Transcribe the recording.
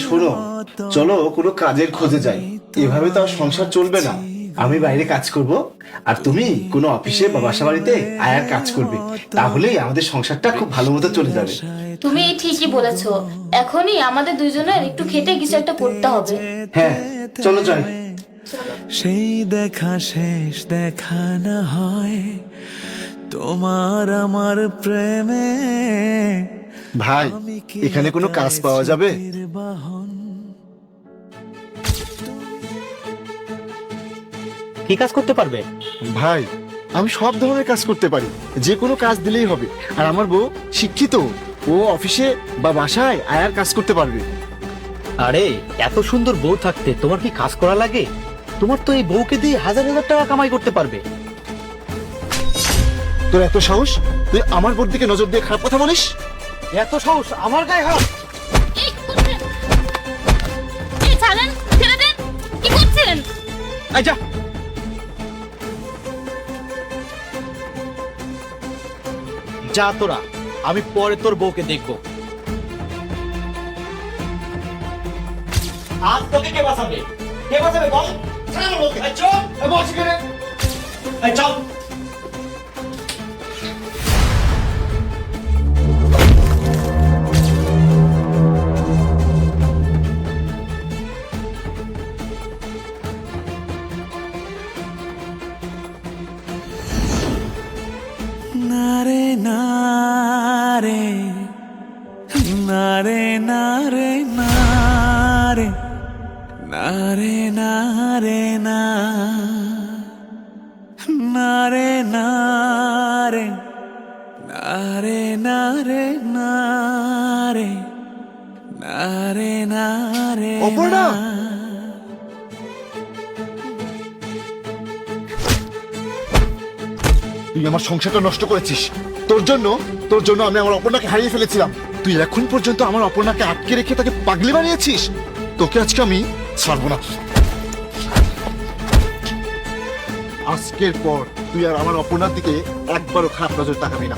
শোনো, চলো কোনো কাজের খোঁজে যাই। এভাবে তো আর সংসার চলবে না। আমি বাইরে কাজ করব, আর তুমি কোনো অফিসে বা বাসা বাড়িতে আয়ার কাজ করবে। তাহলেই আমাদের সংসারটা খুব ভালো মতো চলে যাবে। তুমি ঠিকই বলেছো, এখনই আমাদের দুজনের একটু খেটে কিছু একটা করতে হবে। হ্যাঁ, চলো যাই। সেই দেখা শেষ দেখা না হয় তোমার আমার প্রেমে। ভাই, এখানে কোনো কাজ পাওয়া যাবে? কি কাজ করতে পারবে? ভাই, আমি সব ধরনের কাজ করতে পারি, যে কোনো কাজ দিলেই হবে। আর আমার বউ শিক্ষিত, ও অফিসে বা বাসায় আয়ার কাজ করতে পারবে। আরে এত সুন্দর বউ থাকতে তোমার কি কাজ করা লাগে? তোমার তো এই বউকে দিয়ে হাজার হাজার টাকা কামাই করতে পারবে। তোর এত সাহস, তুই আমার বোর দিকে নজর দিয়ে খারাপ কথা বলিস? এত সাহস আমার গায়ে হাত! ছাড়েন, ছেড়ে দেন, কি করছেন? এই যা, যা তোরা, আমি পরে তোর বউকে দেখবো। আজ তোকে কে বাঁচাবে? কে বাঁচাবে বল? চল। নারে নারে নারে নারে নারে নারে নারে না নারে নারে নারে নারে নারে নারে নারে অপর্ণা! তুই আমার সংসারটা নষ্ট করেছিস। তোর জন্য আমি আমার অপর্ণাকে হারিয়ে ফেলেছিলাম। তুই এখন পর্যন্ত আমার অপর্ণাকে আটকে রেখে তাকে পাগলি বানিয়েছিস। তোকে আজকে আমি ছাড়বো না। আজকের পর তুই আর আমার অপর্ণার দিকে একবারও খারাপ নজর তাকাবি না।